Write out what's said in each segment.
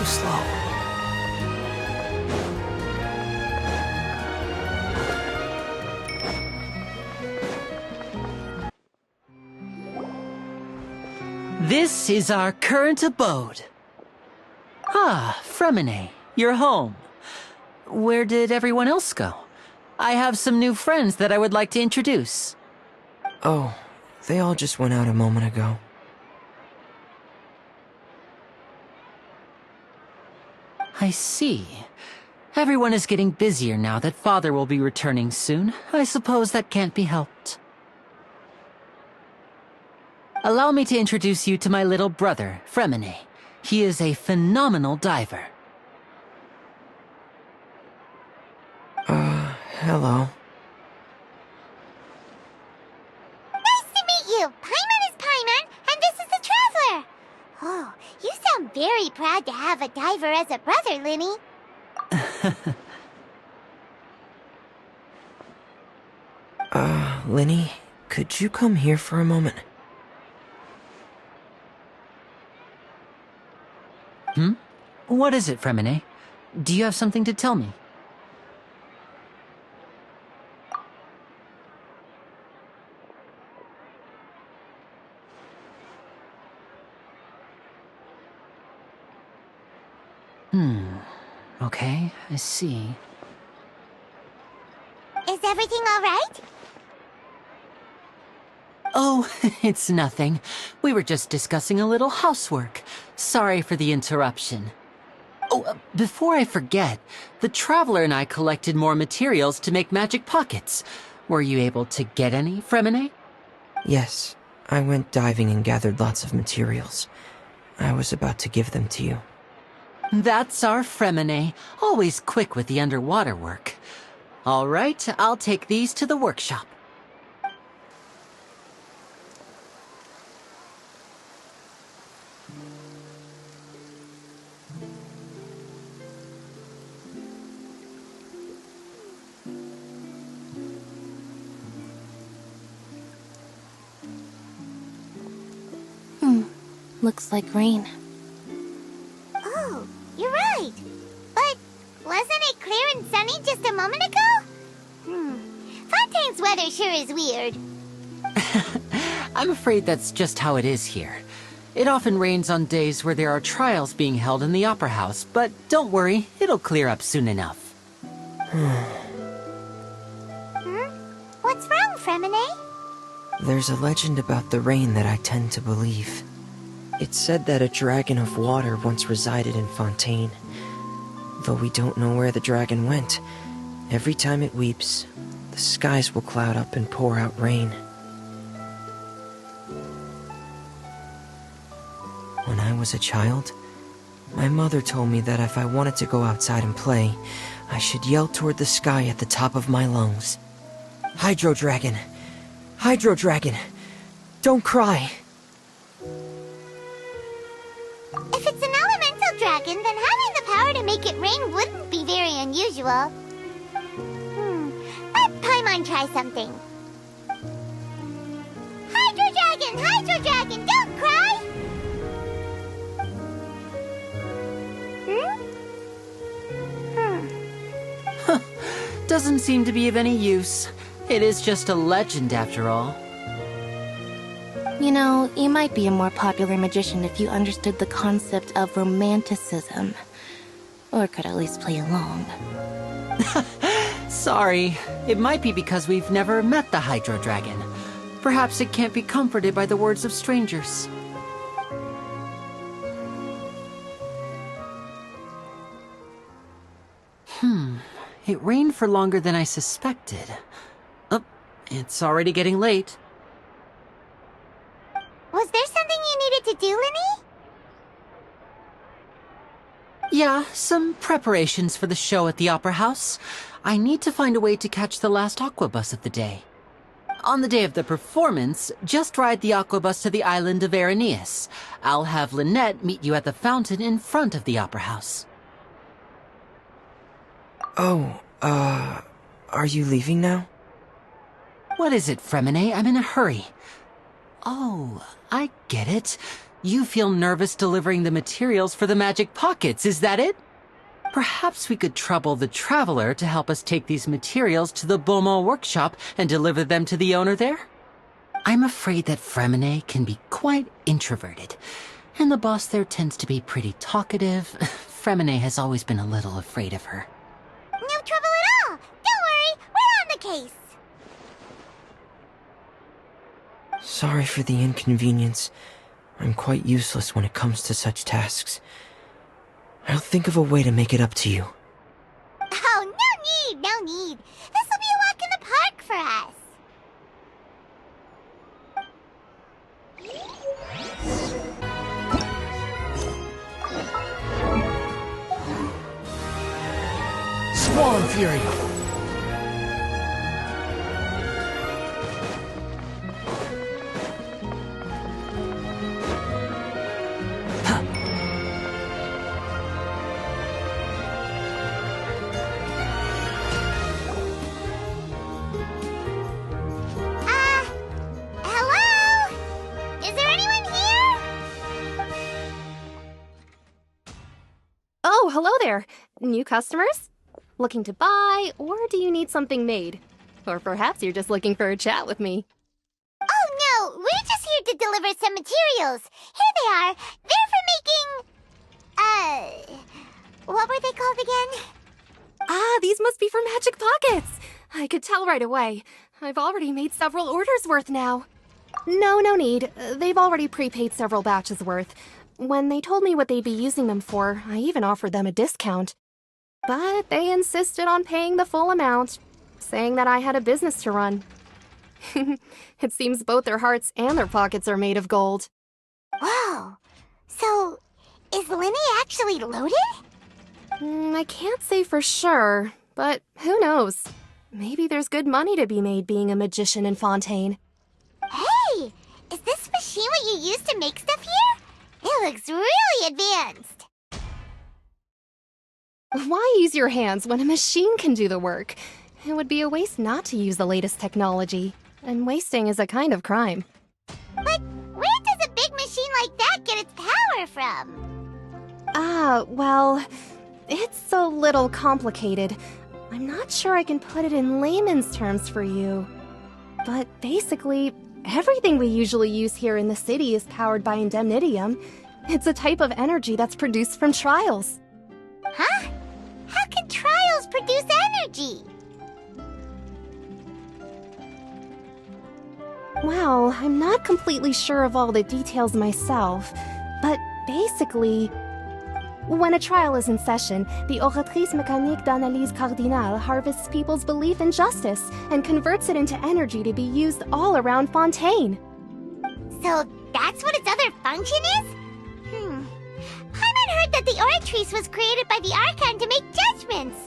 slow. This is our current abode. Ah, Fremine, you're home. Where did everyone else go? I have some new friends that I would like to introduce. Oh, they all just went out a moment ago. I see. Everyone is getting busier now that Father will be returning soon. I suppose that can't be helped. Allow me to introduce you to my little brother, Fremine. He is a phenomenal diver. Hello. Nice to meet you! Paimon is Paimon, and this is the Traveler! Oh, you sound very proud to have a diver as a brother, Linny. Linny, could you come here for a moment? What is it, Fremine? Do you have something to tell me? Okay, I see. Is everything all right? Oh, it's nothing. We were just discussing a little housework. Sorry for the interruption. Oh, before I forget, the Traveler and I collected more materials to make magic pockets. Were you able to get any, Fremine? Yes, I went diving and gathered lots of materials. I was about to give them to you. That's our Fremine, always quick with the underwater work. All right, I'll take these to the workshop. Looks like rain. Oh, you're right. But wasn't it clear and sunny just a moment ago? Fontaine's weather sure is weird. I'm afraid that's just how it is here. It often rains on days where there are trials being held in the Opera House, but don't worry, it'll clear up soon enough. What's wrong, Fremine? There's a legend about the rain that I tend to believe. It's said that a dragon of water once resided in Ffontaine. Though we don't know where the dragon went, every time it weeps, the skies will cloud up and pour out rain. When I was a child, my mother told me that if I wanted to go outside and play, I should yell toward the sky at the top of my lungs. Hydro Dragon! Hydro Dragon! Don't cry! If it's an elemental dragon, then having the power to make it rain wouldn't be very unusual. Let Paimon try something. Hydro Dragon! Hydro Dragon! Don't cry! Doesn't seem to be of any use. It is just a legend after all. You know, you might be a more popular magician if you understood the concept of romanticism. Or could at least play along. Sorry, it might be because we've never met the Hydro Dragon. Perhaps it can't be comforted by the words of strangers. It rained for longer than I suspected. Oh, it's already getting late. Was there something you needed to do, Linny? Yeah, some preparations for the show at the Opera House. I need to find a way to catch the last aqua bus of the day. On the day of the performance, just ride the aqua bus to the island of Aeneas. I'll have Lynette meet you at the fountain in front of the Opera House. Oh, are you leaving now? What is it, Fremine? I'm in a hurry. Oh, I get it. You feel nervous delivering the materials for the magic pockets, is that it? Perhaps we could trouble the Traveler to help us take these materials to the Beaumont workshop and deliver them to the owner there? I'm afraid that Fremine can be quite introverted, and the boss there tends to be pretty talkative. Fremine has always been a little afraid of her. No trouble at all! Don't worry, we're on the case! Sorry for the inconvenience. I'm quite useless when it comes to such tasks. I'll think of a way to make it up to you. Oh, no need, no need. This will be a walk in the park for us. Swarm Fury! Hello? Is there anyone here? Oh, hello there. New customers? Looking to buy, or do you need something made? Or perhaps you're just looking for a chat with me. Oh no, we're just here to deliver some materials. Here they are. They're for making... what were they called again? Ah, these must be for Magic Pockets! I could tell right away. I've already made several orders worth now. No need. They've already prepaid several batches worth. When they told me what they'd be using them for, I even offered them a discount. But they insisted on paying the full amount, saying that I had a business to run. It seems both their hearts and their pockets are made of gold. Whoa. So, is Linny actually loaded? I can't say for sure, but who knows? Maybe there's good money to be made being a magician in Fontaine. Hey! Is this machine what you use to make stuff here? It looks really advanced. Why use your hands when a machine can do the work? It would be a waste not to use the latest technology, and wasting is a kind of crime. But where does a big machine like that get its power from? Well, it's a little complicated. I'm not sure I can put it in layman's terms for you. But basically, everything we usually use here in the city is powered by indemnitium. It's a type of energy that's produced from trials. Huh? How can trials produce energy? Well, I'm not completely sure of all the details myself, but basically, when a trial is in session, the Oratrice Mécanique d'Analyse Cardinale harvests people's belief in justice and converts it into energy to be used all around Fontaine. So that's what its other function is? Paimon heard that the Oratrice was created by the Archon to make judgments.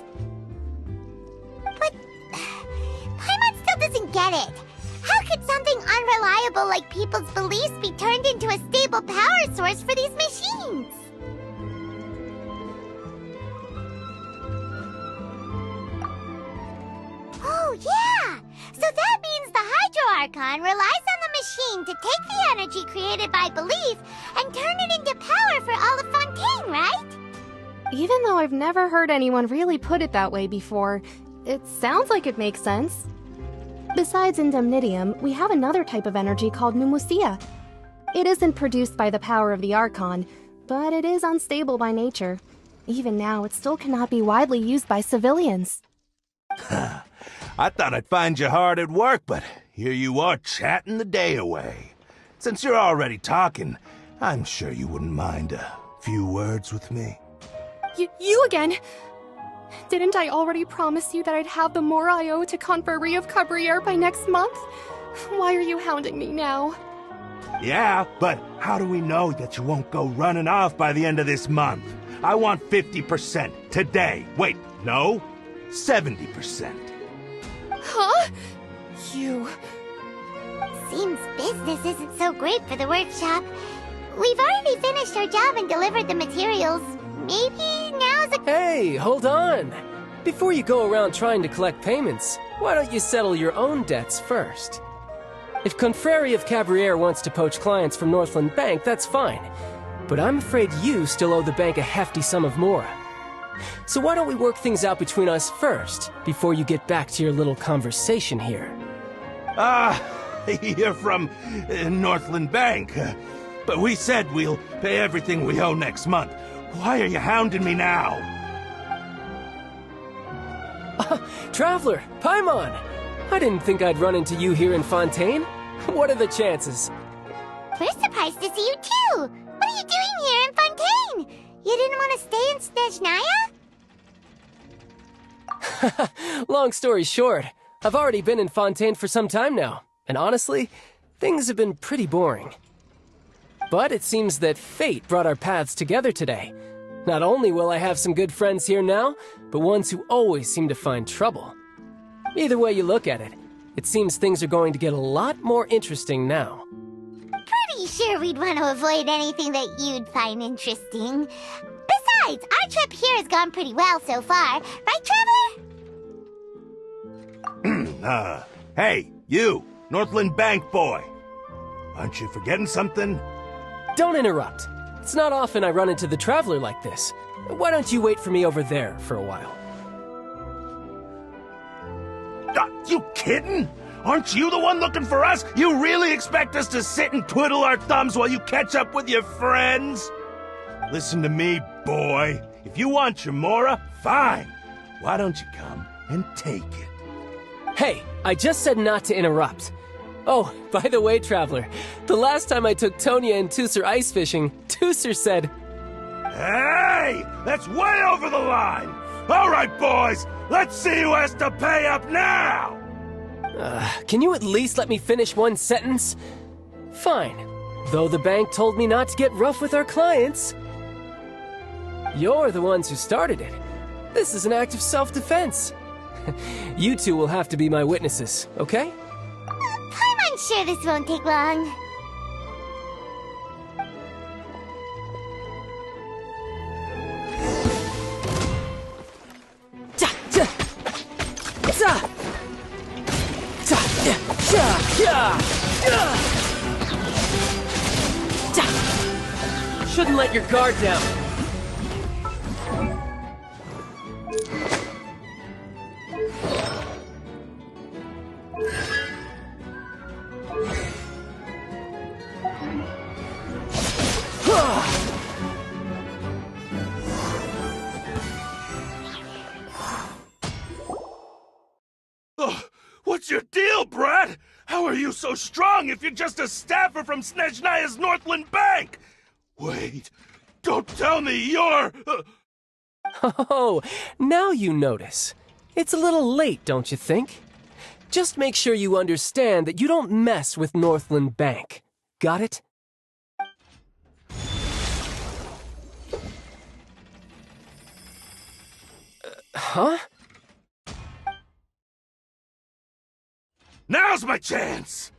But Paimon still doesn't get it. How could something unreliable like people's beliefs be turned into a stable power source for these machines? Oh, yeah! So that means the Hydro Archon relies on the machine to take the energy created by belief and turn it into power for all of Fontaine, right? Even though I've never heard anyone really put it that way before, it sounds like it makes sense. Besides indemnitium, we have another type of energy called pneumosia. It isn't produced by the power of the Archon, but it is unstable by nature. Even now, it still cannot be widely used by civilians. I thought I'd find you hard at work, but here you are chatting the day away. Since you're already talking, I'm sure you wouldn't mind a few words with me. You again? Didn't I already promise you that I'd have the more I owe to Confrérie of Cabriere by next month? Why are you hounding me now? Yeah, but how do we know that you won't go running off by the end of this month? I want 50% today. Wait, no, 70%. Huh? You... Seems business isn't so great for the workshop. We've already finished our job and delivered the materials. Maybe now's a... Hey, hold on! Before you go around trying to collect payments, why don't you settle your own debts first? If Confrérie of Cabriere wants to poach clients from Northland Bank, that's fine. But I'm afraid you still owe the bank a hefty sum of mora. So why don't we work things out between us first, before you get back to your little conversation here? You're from Northland Bank. But we said we'll pay everything we owe next month. Why are you hounding me now? Traveler, Paimon! I didn't think I'd run into you here in Fontaine. What are the chances? We're surprised to see you too! What are you doing here in Fontaine? You didn't want to stay in Snezhnaya? Long story short, I've already been in Fontaine for some time now, and honestly, things have been pretty boring. But it seems that fate brought our paths together today. Not only will I have some good friends here now, but ones who always seem to find trouble. Either way you look at it, it seems things are going to get a lot more interesting now. Pretty sure we'd want to avoid anything that you'd find interesting. Besides, our trip here has gone pretty well so far. Right, Traveler? Hey, you, Northland Bank boy. Aren't you forgetting something? Don't interrupt. It's not often I run into the Traveler like this. Why don't you wait for me over there for a while? You kidding? Aren't you the one looking for us? You really expect us to sit and twiddle our thumbs while you catch up with your friends? Listen to me, boy. If you want your mora, fine. Why don't you come and take it? Hey, I just said not to interrupt. Oh, by the way, Traveler, the last time I took Tonya and Tusser ice fishing, Tusser said... Hey! That's way over the line! All right, boys, let's see who has to pay up now! Can you at least let me finish one sentence? Fine. Though the bank told me not to get rough with our clients. You're the ones who started it. This is an act of self-defense. You two will have to be my witnesses, okay? I'm sure this won't take long. Shouldn't let your guard down. What's your deal, Brad? How are you so strong if you're just a staffer from Snezhnaya's Northland Bank? Wait, don't tell me you're... Oh, now you notice. It's a little late, don't you think? Just make sure you understand that you don't mess with Northland Bank. Got it? Huh? Now's my chance!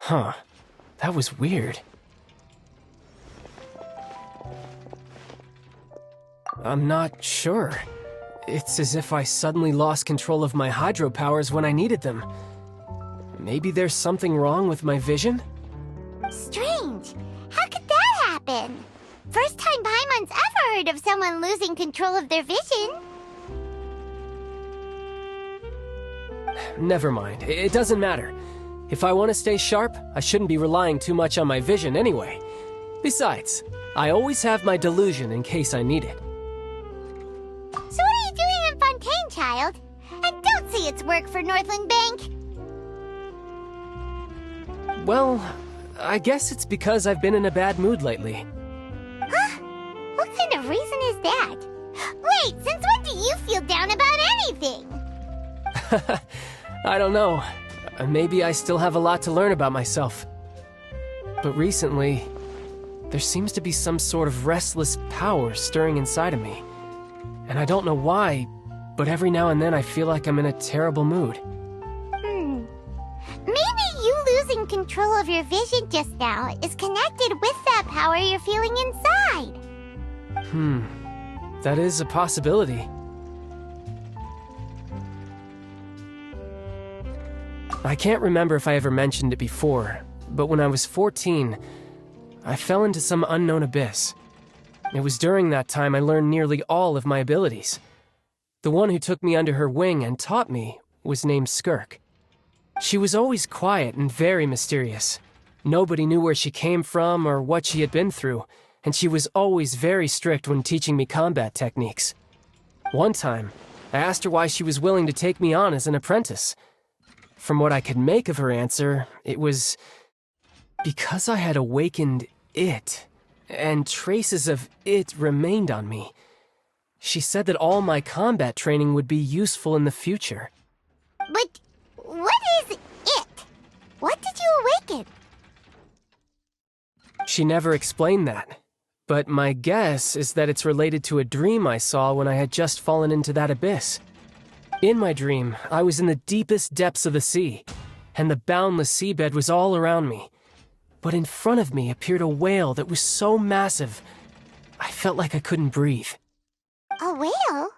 Huh. That was weird. I'm not sure. It's as if I suddenly lost control of my hydro powers when I needed them. Maybe there's something wrong with my vision? Strange. How could that happen? First time Paimon's ever heard of someone losing control of their vision. Never mind. It doesn't matter. If I want to stay sharp, I shouldn't be relying too much on my vision anyway. Besides, I always have my delusion in case I need it. So what are you doing in Fontaine, child? And don't say it's work for Northland Bank. Well, I guess it's because I've been in a bad mood lately. Huh? What kind of reason is that? Wait, since when do you feel down about anything? I don't know. Maybe I still have a lot to learn about myself. But recently, there seems to be some sort of restless power stirring inside of me. And I don't know why, but every now and then I feel like I'm in a terrible mood. Maybe you losing control of your vision just now is connected with that power you're feeling inside. that is a possibility. I can't remember if I ever mentioned it before, but when I was 14, I fell into some unknown abyss. It was during that time I learned nearly all of my abilities. The one who took me under her wing and taught me was named Skirk. She was always quiet and very mysterious. Nobody knew where she came from or what she had been through, and she was always very strict when teaching me combat techniques. One time, I asked her why she was willing to take me on as an apprentice. From what I could make of her answer, it was because I had awakened it, and traces of it remained on me. She said that all my combat training would be useful in the future. But what is it? What did you awaken? She never explained that, but my guess is that it's related to a dream I saw when I had just fallen into that abyss. In my dream, I was in the deepest depths of the sea, and the boundless seabed was all around me. But in front of me appeared a whale that was so massive, I felt like I couldn't breathe. A whale?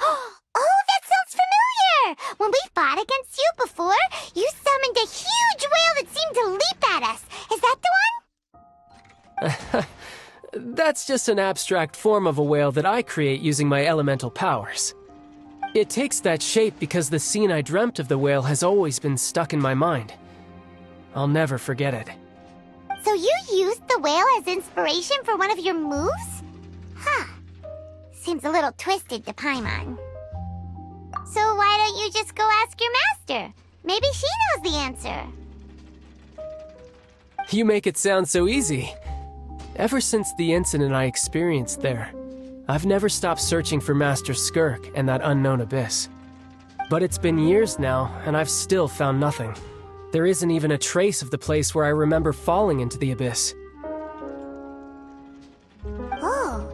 Oh, that sounds familiar! When we fought against you before, you summoned a huge whale that seemed to leap at us. Is that the one? That's just an abstract form of a whale that I create using my elemental powers. It takes that shape because the scene I dreamt of the whale has always been stuck in my mind. I'll never forget it. So you used the whale as inspiration for one of your moves? Huh. Seems a little twisted to Paimon. So why don't you just go ask your master? Maybe she knows the answer. You make it sound so easy. Ever since the incident I experienced there, I've never stopped searching for Master Skirk and that unknown abyss. But it's been years now, and I've still found nothing. There isn't even a trace of the place where I remember falling into the abyss. Oh,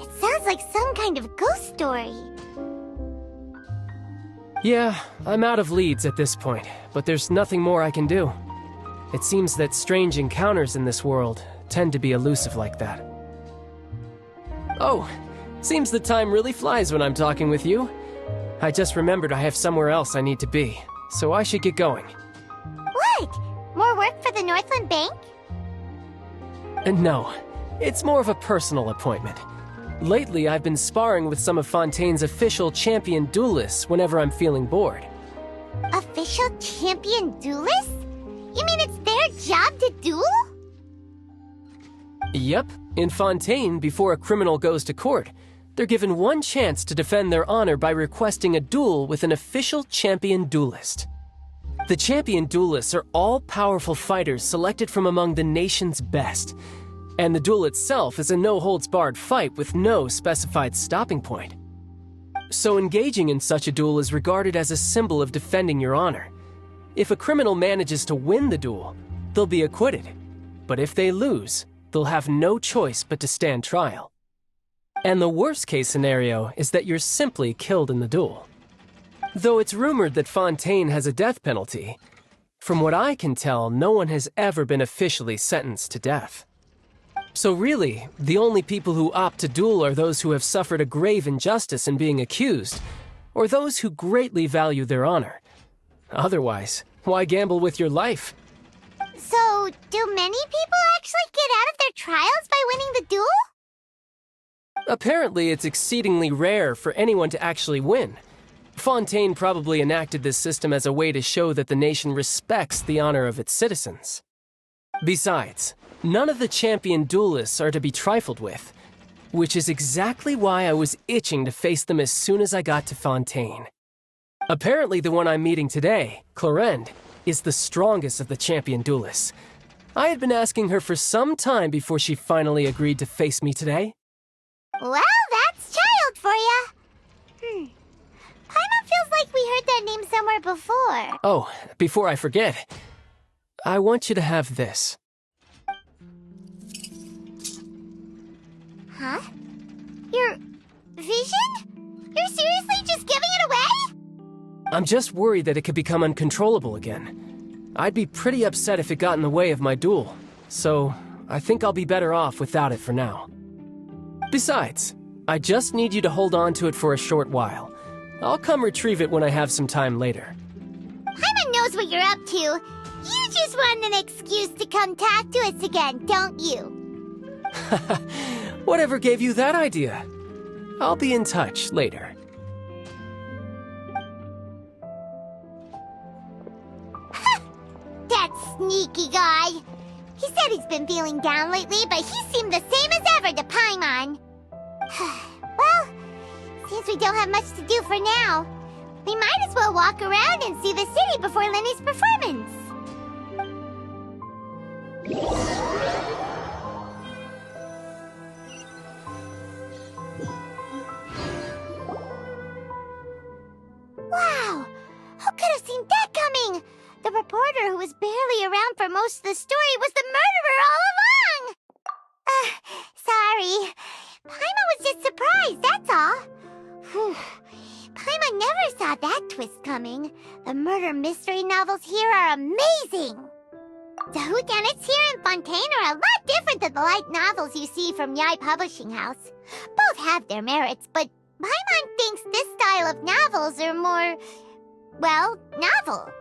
it sounds like some kind of ghost story. Yeah, I'm out of leads at this point, but there's nothing more I can do. It seems that strange encounters in this world tend to be elusive like that. Oh, seems the time really flies when I'm talking with you. I just remembered I have somewhere else I need to be, so I should get going. What? More work for the Northland Bank? No, it's more of a personal appointment. Lately, I've been sparring with some of Fontaine's official champion duelists whenever I'm feeling bored. Official champion duelists? You mean it's their job to duel? Yep, in Fontaine, before a criminal goes to court, they're given one chance to defend their honor by requesting a duel with an official champion duelist. The champion duelists are all-powerful fighters selected from among the nation's best, and the duel itself is a no-holds-barred fight with no specified stopping point. So engaging in such a duel is regarded as a symbol of defending your honor. If a criminal manages to win the duel, they'll be acquitted, but if they lose, they'll have no choice but to stand trial. And the worst-case scenario is that you're simply killed in the duel. Though it's rumored that Fontaine has a death penalty, from what I can tell, no one has ever been officially sentenced to death. So really, the only people who opt to duel are those who have suffered a grave injustice in being accused, or those who greatly value their honor. Otherwise, why gamble with your life? So, do many people actually get out of their trials by winning the duel? Apparently, it's exceedingly rare for anyone to actually win. Fontaine probably enacted this system as a way to show that the nation respects the honor of its citizens. Besides, none of the champion duelists are to be trifled with, which is exactly why I was itching to face them as soon as I got to Fontaine. Apparently, the one I'm meeting today, Clorinde, is the strongest of the champion duelists. I had been asking her for some time before she finally agreed to face me today. Well, that's Child for ya. Paimon feels like we heard that name somewhere before. Oh, before I forget, I want you to have this. Huh? Your vision? You're seriously just giving it away? I'm just worried that it could become uncontrollable again. I'd be pretty upset if it got in the way of my duel, so I think I'll be better off without it for now. Besides, I just need you to hold on to it for a short while. I'll come retrieve it when I have some time later. Paimon knows what you're up to. You just want an excuse to come talk to us again, don't you? Whatever gave you that idea? I'll be in touch later. That sneaky guy. He said he's been feeling down lately, but he seemed the same as ever to Paimon. Well, since we don't have much to do for now, we might as well walk around and see the city before Lenny's performance. Wow! Who could have seen that coming? The reporter who was barely around for most of the story was the murderer all along! Sorry. Paimon was just surprised, that's all. Whew. Paimon never saw that twist coming. The murder mystery novels here are amazing! The whodunits here in Fontaine are a lot different than the light novels you see from Yai Publishing House. Both have their merits, but Paimon thinks this style of novels are more, well, novel.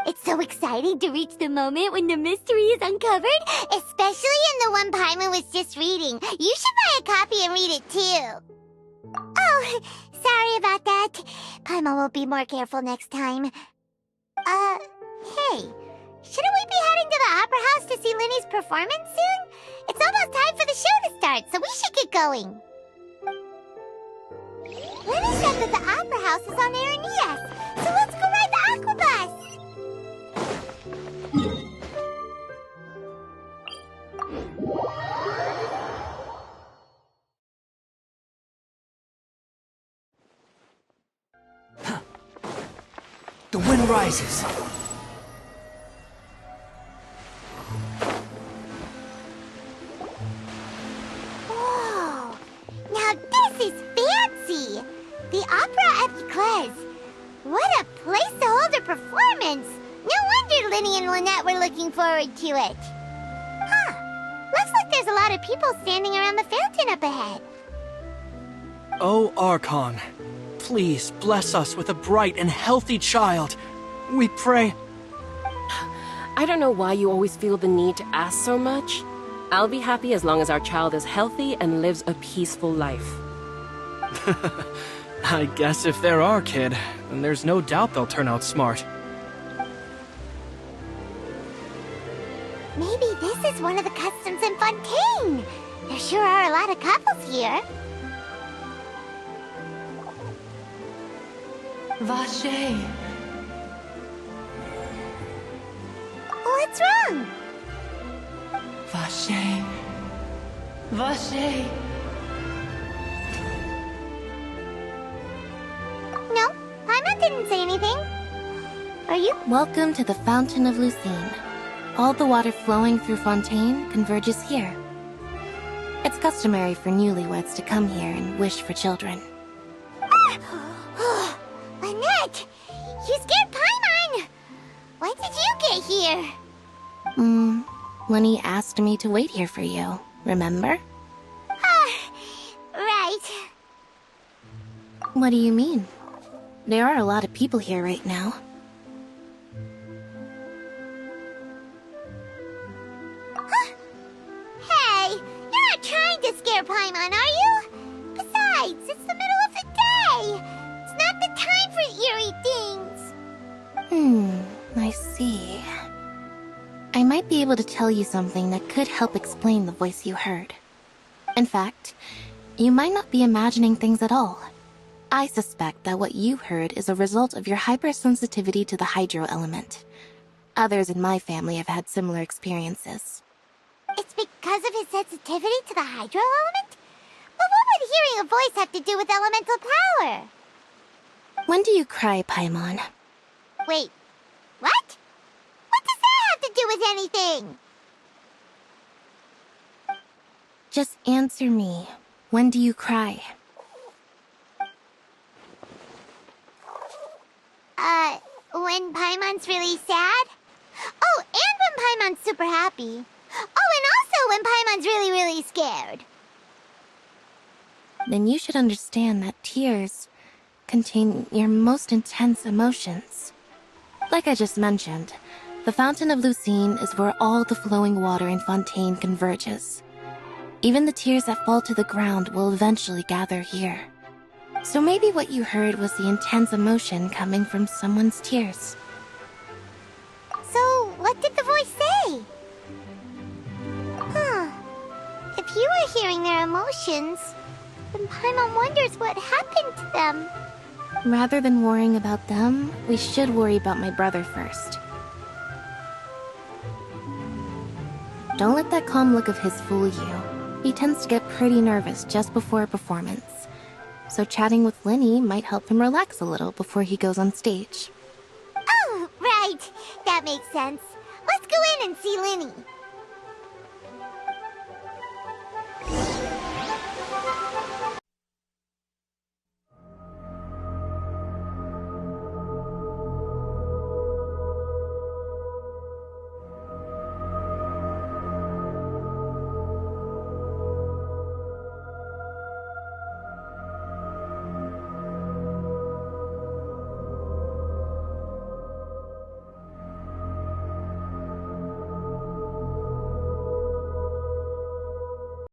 It's so exciting to reach the moment when the mystery is uncovered, especially in the one Paimon was just reading. You should buy a copy and read it too. Oh, sorry about that. Paimon will be more careful next time. Hey, shouldn't we be heading to the Opera House to see Linny's performance soon? It's almost time for the show to start, so we should get going. Linny said that the Opera House is on Aranias, so let's go ride the Aqua Bus! The wind rises. Whoa! Now this is fancy! The Opera at Eclairs. What a place to hold a performance! No wonder Linny and Lynette were looking forward to it. Huh. Looks like there's a lot of people standing around the fountain up ahead. Oh, Archon, please bless us with a bright and healthy child. We pray. I don't know why you always feel the need to ask so much. I'll be happy as long as our child is healthy and lives a peaceful life. I guess if they're our kid, then there's no doubt they'll turn out smart. Maybe this is one of the customs in Fontaine. There sure are a lot of couples here. Vache. What's wrong? Vache. Vache. No, Paimon didn't say anything. Are you? Welcome to the Fountain of Lucine. All the water flowing through Fontaine converges here. It's customary for newlyweds to come here and wish for children. Lynette! You scared Paimon! When did you get here? Lenny asked me to wait here for you, remember? Right. What do you mean? There are a lot of people here right now. Hey, you're not trying to scare Paimon, are you? Besides, it's the middle of the day. It's not the time for eerie things. I see. I might be able to tell you something that could help explain the voice you heard. In fact, you might not be imagining things at all. I suspect that what you heard is a result of your hypersensitivity to the hydro element. Others in my family have had similar experiences. It's because of his sensitivity to the hydro element? But what would hearing a voice have to do with elemental power? When do you cry, Paimon? Wait, what? What does that have to do with anything? Just answer me. When do you cry? When Paimon's really sad? Oh, and when Paimon's super happy. Oh, and also when Paimon's really, really scared. then you should understand that tears contain your most intense emotions. Like I just mentioned, the Fountain of Lucine is where all the flowing water in Fontaine converges. Even the tears that fall to the ground will eventually gather here. So maybe what you heard was the intense emotion coming from someone's tears. So, what did the voice say? Huh. If you were hearing their emotions, then Paimon wonders what happened to them. Rather than worrying about them, we should worry about my brother first. Don't let that calm look of his fool you. He tends to get pretty nervous just before a performance. So chatting with Linny might help him relax a little before he goes on stage. Oh, right. That makes sense. Let's go in and see Linny.